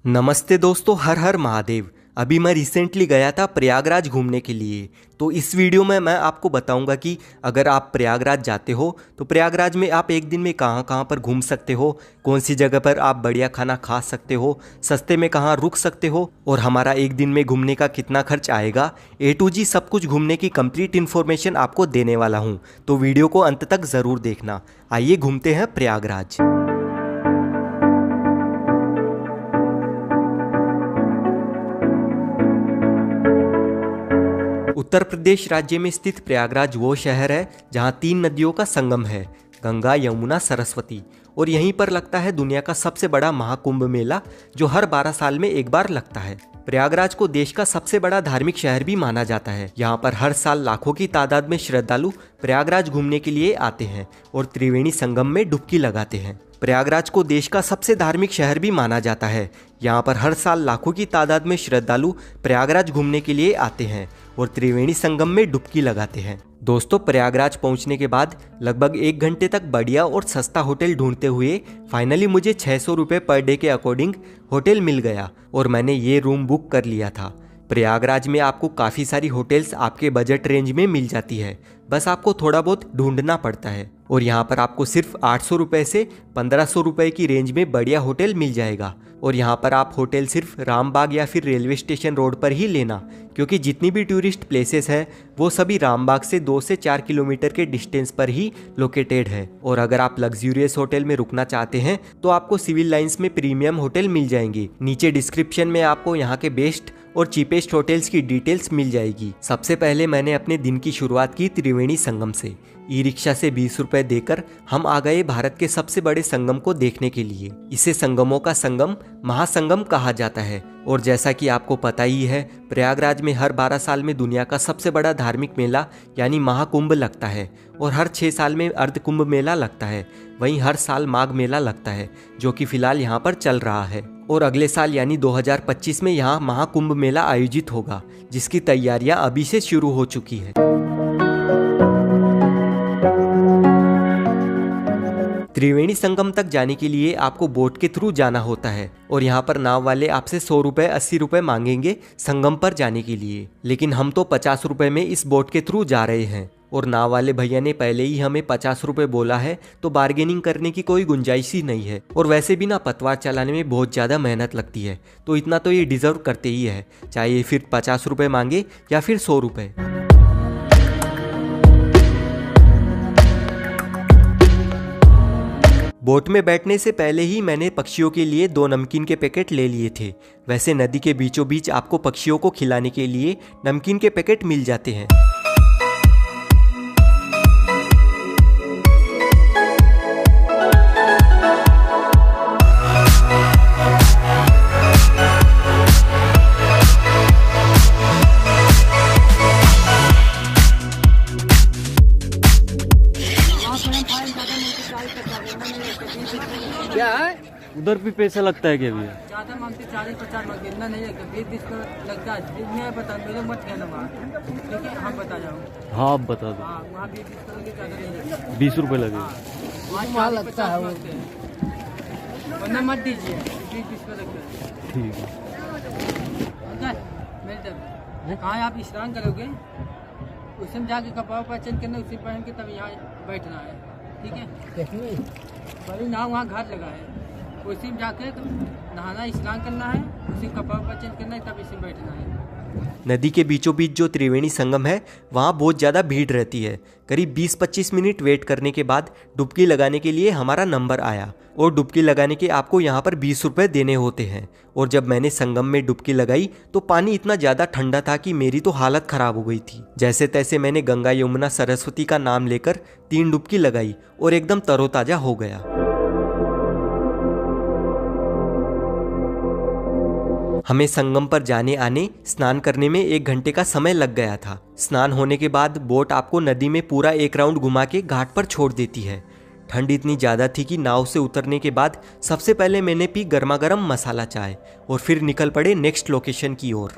नमस्ते दोस्तों, हर हर महादेव। अभी मैं रिसेंटली गया था प्रयागराज घूमने के लिए। तो इस वीडियो में मैं आपको बताऊंगा कि अगर आप प्रयागराज जाते हो तो प्रयागराज में आप एक दिन में कहां कहां पर घूम सकते हो, कौन सी जगह पर आप बढ़िया खाना खा सकते हो, सस्ते में कहां रुक सकते हो और हमारा एक दिन में घूमने का कितना खर्च आएगा। A to G सब कुछ घूमने की कंप्लीट इन्फॉर्मेशन आपको देने वाला हूँ, तो वीडियो को अंत तक ज़रूर देखना। आइए घूमते हैं प्रयागराज। उत्तर प्रदेश राज्य में स्थित प्रयागराज वो शहर है जहाँ 3 नदियों का संगम है, गंगा, यमुना, सरस्वती। और यहीं पर लगता है दुनिया का सबसे बड़ा महाकुंभ मेला, जो हर 12 साल में एक बार लगता है। प्रयागराज को देश का सबसे बड़ा धार्मिक शहर भी माना जाता है। यहाँ पर हर साल लाखों की तादाद में श्रद्धालु प्रयागराज घूमने के लिए आते हैं और त्रिवेणी संगम में डुबकी लगाते हैं। प्रयागराज को देश का सबसे धार्मिक शहर भी माना जाता है। यहाँ पर हर साल लाखों की तादाद में श्रद्धालु प्रयागराज घूमने के लिए आते हैं और त्रिवेणी संगम में डुबकी लगाते हैं। दोस्तों, प्रयागराज पहुंचने के बाद लगभग 1 घंटे तक बढ़िया और सस्ता होटल ढूंढते हुए फाइनली मुझे 600 रुपये पर डे के अकॉर्डिंग होटल मिल गया और मैंने ये रूम बुक कर लिया था। प्रयागराज में आपको काफ़ी सारी होटल्स आपके बजट रेंज में मिल जाती है, बस आपको थोड़ा बहुत ढूंढना पड़ता है। और यहाँ पर आपको सिर्फ 800 रुपये से 1500 रुपये की रेंज में बढ़िया होटल मिल जाएगा। और यहाँ पर आप होटल सिर्फ रामबाग या फिर रेलवे स्टेशन रोड पर ही लेना, क्योंकि जितनी भी टूरिस्ट प्लेसेस हैं वो सभी रामबाग से 2 से 4 किलोमीटर के डिस्टेंस पर ही लोकेटेड है। और अगर आप लग्जूरियस होटल में रुकना चाहते हैं तो आपको सिविल लाइंस में प्रीमियम होटल मिल जाएंगे। नीचे डिस्क्रिप्शन में आपको यहाँ के बेस्ट और चीपेस्ट होटल्स की डिटेल्स मिल जाएगी। सबसे पहले मैंने अपने दिन की शुरुआत की त्रिवेणी संगम से। ई रिक्शा से 20 रुपए देकर हम आ गए भारत के सबसे बड़े संगम को देखने के लिए। इसे संगमों का संगम, महासंगम कहा जाता है। और जैसा कि आपको पता ही है, प्रयागराज में हर 12 साल में दुनिया का सबसे बड़ा धार्मिक मेला यानी महाकुंभ लगता है और हर 6 साल में अर्धकुंभ मेला लगता है। वहीं हर साल माघ मेला लगता है, जो कि फिलहाल यहाँ पर चल रहा है। और अगले साल यानी 2025 में यहाँ महाकुंभ मेला आयोजित होगा, जिसकी तैयारियां अभी से शुरू हो चुकी है। त्रिवेणी संगम तक जाने के लिए आपको बोट के थ्रू जाना होता है और यहाँ पर नाव वाले आपसे 100 रुपये 80 रुपये मांगेंगे संगम पर जाने के लिए। लेकिन हम तो 50 रुपये में इस बोट के थ्रू जा रहे हैं और नाव वाले भैया ने पहले ही हमें 50 रुपये बोला है, तो बार्गेनिंग करने की कोई गुंजाइश ही नहीं है। और वैसे भी ना पतवार चलाने में बहुत ज़्यादा मेहनत लगती है, तो इतना तो ये डिज़र्व करते ही है, चाहे ये फिर 50 रुपये मांगे या फिर 100 रुपये। बोट में बैठने से पहले ही मैंने पक्षियों के लिए 2 नमकीन के पैकेट ले लिए थे। वैसे नदी के बीचों बीच आपको पक्षियों को खिलाने के लिए नमकीन के पैकेट मिल जाते हैं। क्या है? उधर भी पैसा लगता है क्या भैया? ज्यादा मांगते 40-50 मांगते, इतना नहीं लगता, 20-20 को लगता है। जितने पता मेरे मत कहना वहाँ, ठीक है? हम बता जाओ। हाँ, आप बता दो। हाँ, वहाँ 20-20 को लगे, ज्यादा नहीं लगता। 20 रुपये लगेगा। वहाँ लगता है, वरना मत दीजिए, 20-20 को लगता है। ठीक है। मेरी तरफ कहाँ आप स्नान करोगे, उसमें जाके कपड़ा पहचान करना, उसी पहन के तब यहाँ बैठना है, ठीक है? बड़ी नाव वहाँ घाट लगा है, उसी में जाके नहाना, स्नान करना है, उसी कपड़ा पर चेंज करना है, तब इसी में बैठना है। नदी के बीचों बीच जो त्रिवेणी संगम है वहाँ बहुत ज़्यादा भीड़ रहती है। करीब 20-25 मिनट वेट करने के बाद डुबकी लगाने के लिए हमारा नंबर आया और डुबकी लगाने के आपको यहाँ पर 20 रुपये देने होते हैं। और जब मैंने संगम में डुबकी लगाई तो पानी इतना ज़्यादा ठंडा था कि मेरी तो हालत ख़राब हो गई थी। जैसे तैसे मैंने गंगा, यमुना, सरस्वती का नाम लेकर 3 डुबकी लगाई और एकदम तरोताज़ा हो गया। हमें संगम पर जाने आने, स्नान करने में 1 घंटे का समय लग गया था। स्नान होने के बाद बोट आपको नदी में पूरा 1 राउंड घुमा के घाट पर छोड़ देती है। ठंड इतनी ज़्यादा थी कि नाव से उतरने के बाद सबसे पहले मैंने पी गर्मा गर्म मसाला चाय और फिर निकल पड़े नेक्स्ट लोकेशन की ओर।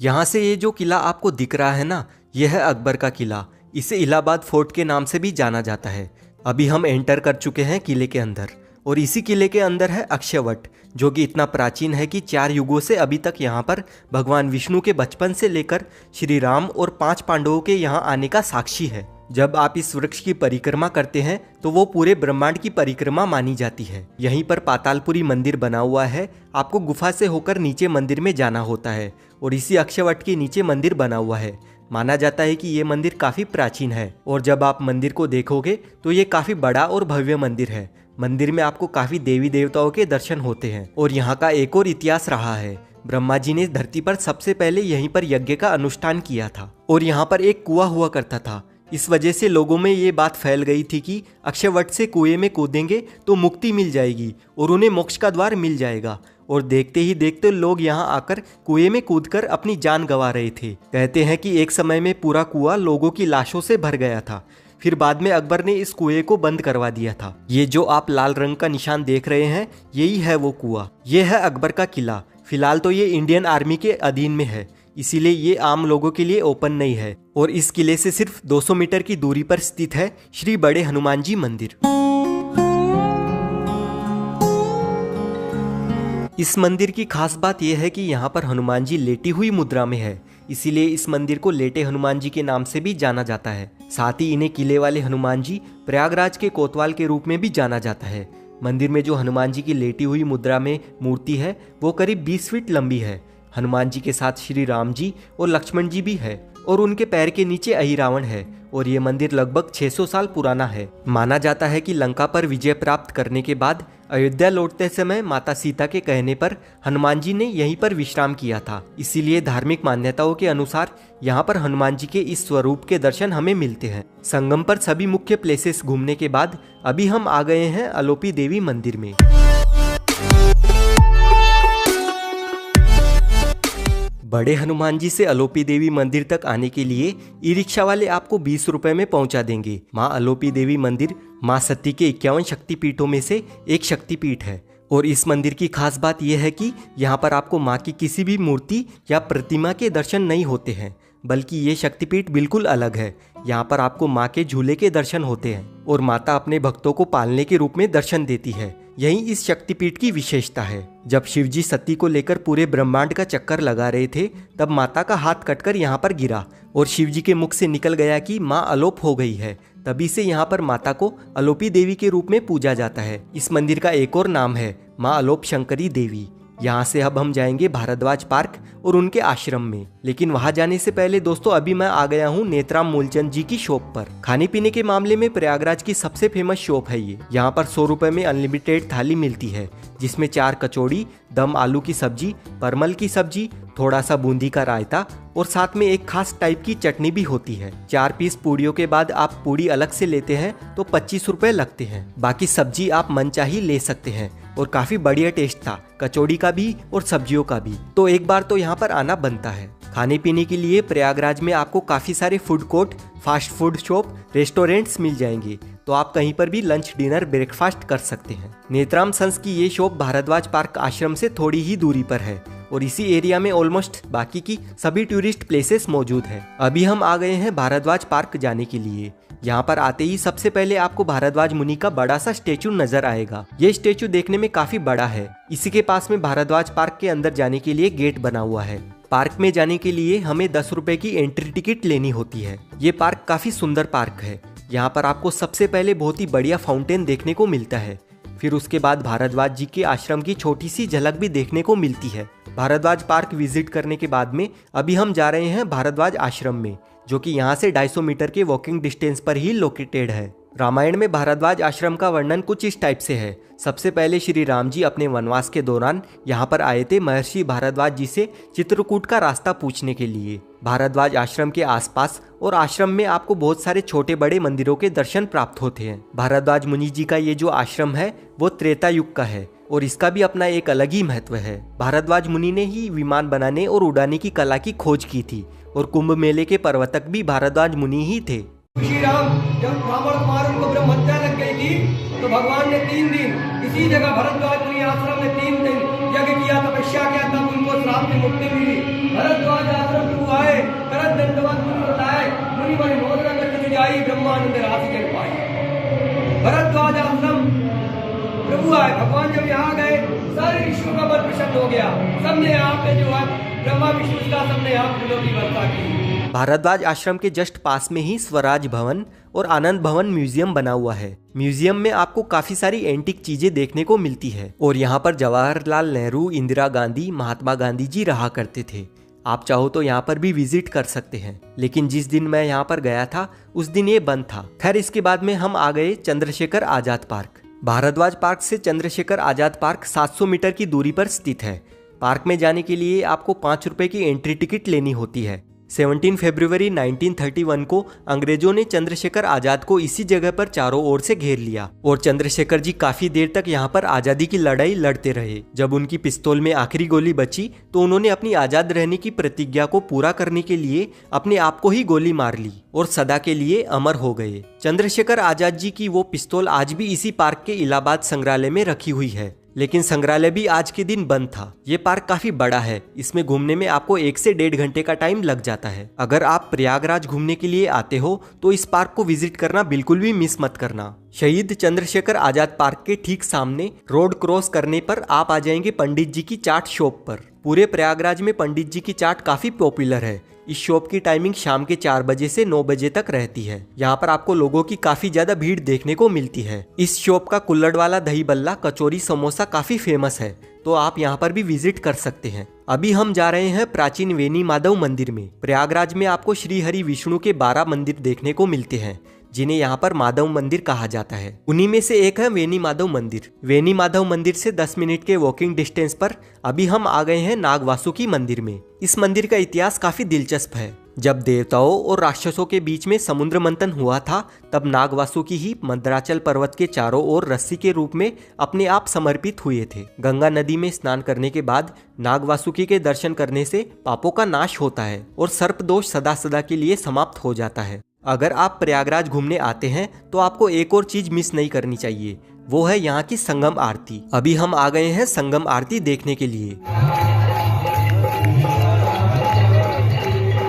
यहाँ से ये जो किला आपको दिख रहा है ना, यह है अकबर का किला। इसे इलाहाबाद फोर्ट के नाम से भी जाना जाता है। अभी हम एंटर कर चुके हैं किले के अंदर और इसी किले के अंदर है अक्षयवट, जो कि इतना प्राचीन है कि 4 युगों से अभी तक यहाँ पर भगवान विष्णु के बचपन से लेकर श्री राम और 5 पांडवों के यहाँ आने का साक्षी है। जब आप इस वृक्ष की परिक्रमा करते हैं तो वो पूरे ब्रह्मांड की परिक्रमा मानी जाती है। यहीं पर पातालपुरी मंदिर बना हुआ है। आपको गुफा से होकर नीचे मंदिर में जाना होता है और इसी अक्षयवट के नीचे मंदिर बना हुआ है। माना जाता है कि ये मंदिर काफी प्राचीन है और जब आप मंदिर को देखोगे तो ये काफी बड़ा और भव्य मंदिर है। मंदिर में आपको काफी देवी देवताओं के दर्शन होते हैं और यहाँ का एक और इतिहास रहा है। ब्रह्मा जी ने धरती पर सबसे पहले यहीं पर यज्ञ का अनुष्ठान किया था और यहाँ पर एक कुआं हुआ करता था। इस वजह से लोगों में ये बात फैल गई थी कि अक्षयवट से कुएं में कूदेंगे तो मुक्ति मिल जाएगी और उन्हें मोक्ष का द्वार मिल जाएगा। और देखते ही देखते लोग यहाँ आकर कुएं में कूदकर अपनी जान गंवा रहे थे। कहते हैं कि एक समय में पूरा कुआं लोगों की लाशों से भर गया था। फिर बाद में अकबर ने इस कुएं को बंद करवा दिया था। ये जो आप लाल रंग का निशान देख रहे हैं यही है वो कुआं। ये है अकबर का किला। फिलहाल तो ये इंडियन आर्मी के अधीन में है, इसीलिए ये आम लोगों के लिए ओपन नहीं है। और इस किले से सिर्फ 200 मीटर की दूरी पर स्थित है श्री बड़े हनुमान जी मंदिर। इस मंदिर की खास बात यह है कि यहाँ पर हनुमान जी लेटी हुई मुद्रा में है, इसीलिए इस मंदिर को लेटे हनुमान जी के नाम से भी जाना जाता है। साथ ही इन्हें किले वाले हनुमान जी प्रयागराज के कोतवाल के रूप में भी जाना जाता है। मंदिर में जो हनुमान जी की लेटी हुई मुद्रा में मूर्ति है वो करीब 20 फीट लंबी है। हनुमान जी के साथ श्री राम जी और लक्ष्मण जी भी है और उनके पैर के नीचे अहिरावण है और ये मंदिर लगभग 600 साल पुराना है। माना जाता है कि लंका पर विजय प्राप्त करने के बाद अयोध्या लौटते समय माता सीता के कहने पर हनुमान जी ने यहीं पर विश्राम किया था। इसीलिए धार्मिक मान्यताओं के अनुसार यहाँ पर हनुमान जी के इस स्वरूप के दर्शन हमें मिलते हैं। संगम पर सभी मुख्य प्लेसेस घूमने के बाद अभी हम आ गए हैं अलोपी देवी मंदिर में। बड़े हनुमान जी से अलोपी देवी मंदिर तक आने के लिए ई रिक्शा वाले आपको 20 रुपए में पहुंचा देंगे। माँ अलोपी देवी मंदिर माँ सती के 51 शक्तिपीठों में से एक शक्तिपीठ है और इस मंदिर की खास बात यह है कि यहाँ पर आपको माँ की किसी भी मूर्ति या प्रतिमा के दर्शन नहीं होते हैं, बल्कि ये शक्तिपीठ बिल्कुल अलग है। यहाँ पर आपको माँ के झूले के दर्शन होते हैं और माता अपने भक्तों को पालने के रूप में दर्शन देती है। यही इस शक्तिपीठ की विशेषता है। जब शिवजी सती को लेकर पूरे ब्रह्मांड का चक्कर लगा रहे थे तब माता का हाथ कटकर यहाँ पर गिरा और शिवजी के मुख से निकल गया कि माँ अलोप हो गई है। तभी से यहाँ पर माता को अलोपी देवी के रूप में पूजा जाता है। इस मंदिर का एक और नाम है माँ अलोप शंकरी देवी। यहाँ से अब हम जाएंगे भारद्वाज पार्क और उनके आश्रम में, लेकिन वहाँ जाने से पहले दोस्तों अभी मैं आ गया हूँ नेत्राम मूलचंद जी की शॉप पर। खाने पीने के मामले में प्रयागराज की सबसे फेमस शॉप है ये। यहाँ पर 100 रुपए में अनलिमिटेड थाली मिलती है, जिसमें 4 कचौड़ी, दम आलू की सब्जी, परमल की सब्जी, थोड़ा सा बूंदी का रायता और साथ में एक खास टाइप की चटनी भी होती है। 4 पीस पूड़ियों के बाद आप पूड़ी अलग से लेते हैं तो 25 रुपए लगते हैं। बाकी सब्जी आप मनचाही ले सकते हैं और काफी बढ़िया टेस्ट था, कचौड़ी का भी और सब्जियों का भी। तो एक बार तो यहाँ पर आना बनता है। खाने पीने के लिए प्रयागराज में आपको काफी सारे food court, fast food shop, restaurants मिल जाएंगे, तो आप कहीं पर भी लंच, डिनर, ब्रेकफास्ट कर सकते हैं। नेत्राम संस की ये शॉप भारद्वाज पार्क आश्रम से थोड़ी ही दूरी पर है और इसी एरिया में ऑलमोस्ट बाकी की सभी टूरिस्ट प्लेसेस मौजूद है। अभी हम आ गए हैं भारद्वाज पार्क जाने के लिए। यहाँ पर आते ही सबसे पहले आपको भारद्वाज मुनि का बड़ा सा स्टेचू नजर आएगा। ये स्टेचू देखने में काफी बड़ा है। इसी के पास में भारद्वाज पार्क के अंदर जाने के लिए गेट बना हुआ है। पार्क में जाने के लिए हमें 10 रुपए की एंट्री टिकट लेनी होती है। ये पार्क काफी सुंदर पार्क है। यहाँ पर आपको सबसे पहले बहुत ही बढ़िया फाउंटेन देखने को मिलता है, फिर उसके बाद भारद्वाज जी के आश्रम की छोटी सी झलक भी देखने को मिलती है। भारद्वाज पार्क विजिट करने के बाद में अभी हम जा रहे हैं भारद्वाज आश्रम में, जो कि यहाँ से 250 मीटर के वॉकिंग डिस्टेंस पर ही लोकेटेड है। रामायण में भारद्वाज आश्रम का वर्णन कुछ इस टाइप से है। सबसे पहले श्री राम जी अपने वनवास के दौरान यहाँ पर आए थे महर्षि भारद्वाज जी से चित्रकूट का रास्ता पूछने के लिए। भारद्वाज आश्रम के आसपास और आश्रम में आपको बहुत सारे छोटे बड़े मंदिरों के दर्शन प्राप्त होते हैं। भारद्वाज मुनि जी का ये जो आश्रम है वो त्रेता युग का है और इसका भी अपना एक अलग ही महत्व है। भारद्वाज मुनि ने ही विमान बनाने और उड़ाने की कला की खोज की थी और कुंभ मेले के प्रवर्तक भी भारद्वाज मुनि ही थे। श्री राम जब रावण कुमार उनको ब्रह्म हत्या लग गई थी तो भगवान ने 3 दिन इसी जगह भारद्वाज मुनि आश्रम में 3 दिन यज्ञ किया, तपस्या किया, तब उनको श्राप की मुक्ति मिली। भारद्वाज आश्रम में आए, करत दंडवत मुनि बताए, मुनि बड़े मोदन करके जाई, ब्रह्मानंद राशि जग पाई। भारद्वाज आश्रम प्रभु आए। भगवान जब यहाँ गए सारे ऋषियों का मन प्रसन्न हो गया, सबने यहाँ पे जो है ब्रह्मा विष्णु का सबने यहाँ फूलों की वर्षा की। भारद्वाज आश्रम के जस्ट पास में ही स्वराज भवन और आनंद भवन म्यूजियम बना हुआ है। म्यूजियम में आपको काफी सारी एंटीक चीजें देखने को मिलती है और यहाँ पर जवाहरलाल नेहरू, इंदिरा गांधी, महात्मा गांधी जी रहा करते थे। आप चाहो तो यहाँ पर भी विजिट कर सकते हैं, लेकिन जिस दिन मैं यहाँ पर गया था उस दिन ये बंद था। खैर, इसके बाद में हम आ गए चंद्रशेखर आजाद पार्क। भारद्वाज पार्क से चंद्रशेखर आजाद पार्क 700 मीटर की दूरी पर स्थित है। पार्क में जाने के लिए आपको 5 रुपए की एंट्री टिकट लेनी होती है। 17 फरवरी 1931 को अंग्रेजों ने चंद्रशेखर आजाद को इसी जगह पर चारों ओर से घेर लिया और चंद्रशेखर जी काफी देर तक यहाँ पर आजादी की लड़ाई लड़ते रहे। जब उनकी पिस्तौल में आखिरी गोली बची तो उन्होंने अपनी आजाद रहने की प्रतिज्ञा को पूरा करने के लिए अपने आप को ही गोली मार ली और सदा के लिए अमर हो गए। चंद्रशेखर आजाद जी की वो पिस्तौल आज भी इसी पार्क के इलाहाबाद संग्रहालय में रखी हुई है, लेकिन संग्रहालय भी आज के दिन बंद था। ये पार्क काफी बड़ा है, इसमें घूमने में आपको 1 से 1.5 घंटे का टाइम लग जाता है। अगर आप प्रयागराज घूमने के लिए आते हो तो इस पार्क को विजिट करना बिल्कुल भी मिस मत करना। शहीद चंद्रशेखर आजाद पार्क के ठीक सामने रोड क्रॉस करने पर आप आ जाएंगे पंडित जी की चाट शॉप पर। पूरे प्रयागराज में पंडित जी की चाट काफी पॉपुलर है। इस शॉप की टाइमिंग शाम के 4 बजे से 9 बजे तक रहती है। यहाँ पर आपको लोगों की काफी ज्यादा भीड़ देखने को मिलती है। इस शॉप का कुल्हड़ वाला दही बल्ला, कचौरी, समोसा काफी फेमस है, तो आप यहाँ पर भी विजिट कर सकते हैं। अभी हम जा रहे हैं प्राचीन वेनी माधव मंदिर में। प्रयागराज में आपको श्री हरि विष्णु के 12 मंदिर देखने को मिलते हैं, जिन्हें यहाँ पर माधव मंदिर कहा जाता है। उन्हीं में से एक है वेनी माधव मंदिर। वेनी माधव मंदिर से 10 मिनट के वॉकिंग डिस्टेंस पर अभी हम आ गए हैं नागवासुकी मंदिर में। इस मंदिर का इतिहास काफी दिलचस्प है। जब देवताओं और राक्षसों के बीच में समुद्र मंथन हुआ था, तब नागवासुकी ही मंदराचल पर्वत के चारों ओर रस्सी के रूप में अपने आप समर्पित हुए थे। गंगा नदी में स्नान करने के बाद नागवासुकी के दर्शन करने से पापों का नाश होता है और सर्प दोष सदा सदा के लिए समाप्त हो जाता है। अगर आप प्रयागराज घूमने आते हैं तो आपको एक और चीज मिस नहीं करनी चाहिए, वो है यहाँ की संगम आरती। अभी हम आ गए हैं संगम आरती देखने के लिए।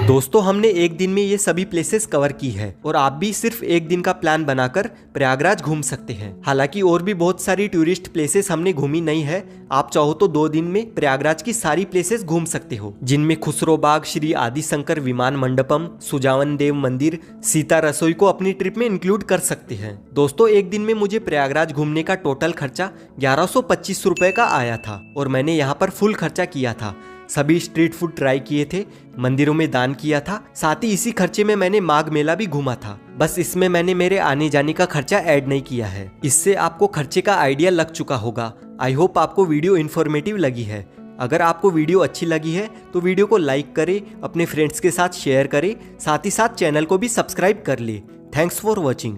दोस्तों, हमने एक दिन में ये सभी प्लेसेस कवर की है और आप भी सिर्फ एक दिन का प्लान बनाकर प्रयागराज घूम सकते हैं। हालांकि और भी बहुत सारी टूरिस्ट प्लेसेस हमने घूमी नहीं है। आप चाहो तो 2 दिन में प्रयागराज की सारी प्लेसेस घूम सकते हो, जिनमें खुसरो बाग, श्री आदि शंकर विमान मंडपम, सुजावन देव मंदिर, सीता रसोई को अपनी ट्रिप में इंक्लूड कर सकते हैं। दोस्तों, एक दिन में मुझे प्रयागराज घूमने का टोटल खर्चा 1125 रुपए का आया था और मैंने यहाँ पर फुल खर्चा किया था। सभी स्ट्रीट फूड ट्राई किए थे, मंदिरों में दान किया था, साथ ही इसी खर्चे में मैंने माघ मेला भी घूमा था। बस इसमें मैंने मेरे आने जाने का खर्चा ऐड नहीं किया है। इससे आपको खर्चे का आइडिया लग चुका होगा। आई होप आपको वीडियो इन्फॉर्मेटिव लगी है। अगर आपको वीडियो अच्छी लगी है तो वीडियो को लाइक करें, अपने फ्रेंड्स के साथ शेयर करें, साथ ही साथ चैनल को भी सब्सक्राइब कर ले। Thanks for watching.